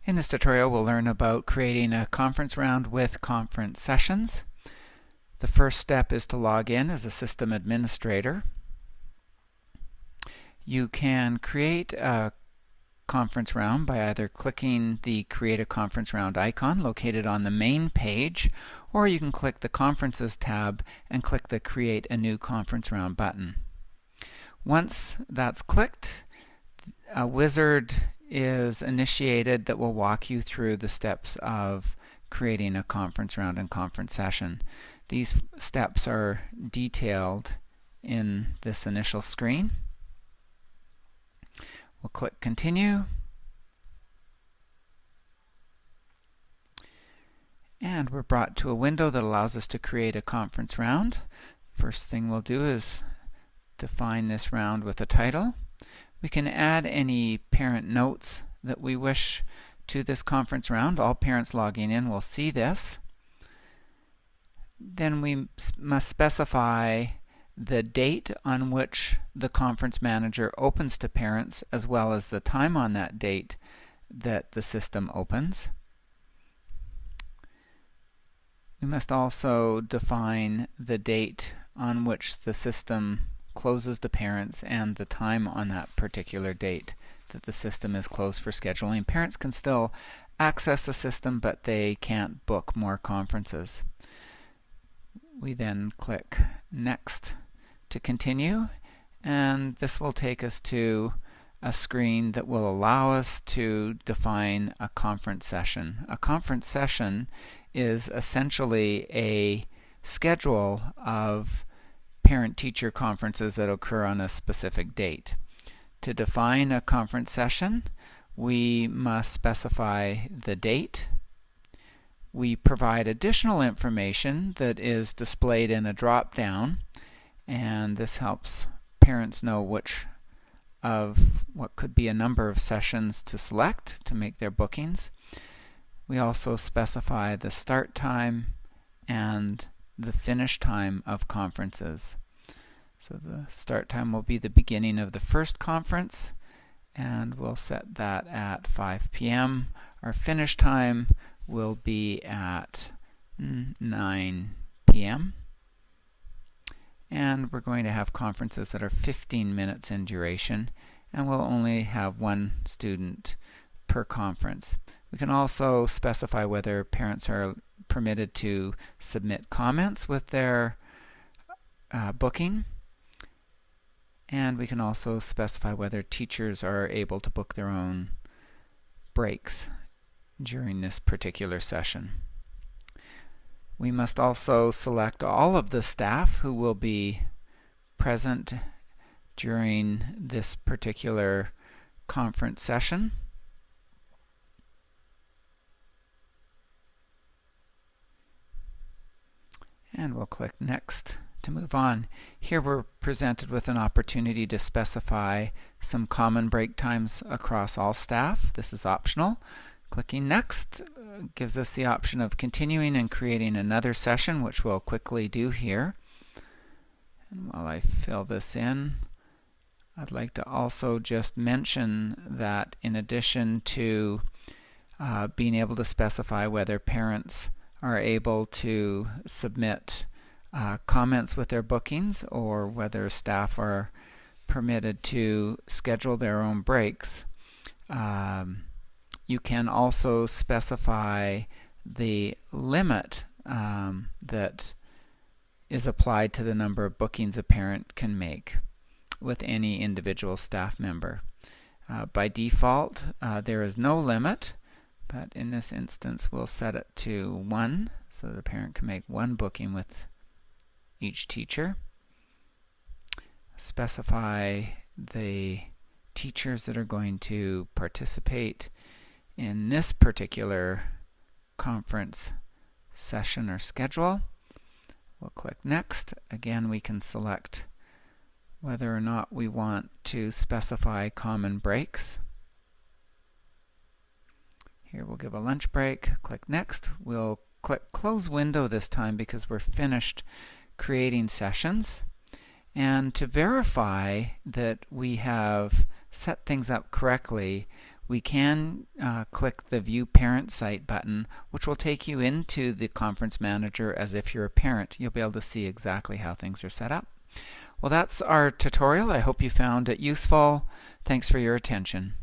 In this tutorial, we'll learn about creating a conference round with conference sessions. The first step is to log in as a system administrator. You can create a conference round by either clicking the Create a Conference Round icon located on the main page, or you can click the Conferences tab and click the Create a New Conference Round button. Once that's clicked, a wizard is initiated that will walk you through the steps of creating a conference round and conference session. These steps are detailed in this initial screen. We'll click Continue. And we're brought to a window that allows us to create a conference round. First thing we'll do is define this round with a title. We can add any parent notes that we wish to this conference round. All parents logging in will see this. Then we must specify the date on which the conference manager opens to parents, as well as the time on that date that the system opens. We must also define the date on which the system closes to parents and the time on that particular date that the system is closed for scheduling. Parents can still access the system, but they can't book more conferences. We then click Next to continue, and this will take us to a screen that will allow us to define a conference session. A conference session is essentially a schedule of parent-teacher conferences that occur on a specific date. To define a conference session, we must specify the date. We provide additional information that is displayed in a drop-down, and this helps parents know which of what could be a number of sessions to select to make their bookings. We also specify the start time and the finish time of conferences. So the start time will be the beginning of the first conference, and we'll set that at 5 p.m. Our finish time will be at 9 p.m. And we're going to have conferences that are 15 minutes in duration, and we'll only have one student per conference. We can also specify whether parents are permitted to submit comments with their booking, and we can also specify whether teachers are able to book their own breaks during this particular session. We must also select all of the staff who will be present during this particular conference session. And we'll click Next to move on. Here we're presented with an opportunity to specify some common break times across all staff. This is optional. Clicking Next gives us the option of continuing and creating another session, which we'll quickly do here. And while I fill this in, I'd like to also just mention that in addition to being able to specify whether parents are able to submit comments with their bookings or whether staff are permitted to schedule their own breaks, you can also specify the limit that is applied to the number of bookings a parent can make with any individual staff member. By default, there is no limit, but in this instance we'll set it to 1 so that a parent can make 1 booking with each teacher. Specify the teachers that are going to participate in this particular conference session or schedule. We'll click Next. Again, we can select whether or not we want to specify common breaks. Here we'll give a lunch break. Click Next. We'll click Close Window this time because we're finished creating sessions. And to verify that we have set things up correctly, we can click the View Parent Site button, which will take you into the Conference Manager as if you're a parent. You'll be able to see exactly how things are set up. Well, that's our tutorial. I hope you found it useful. Thanks for your attention.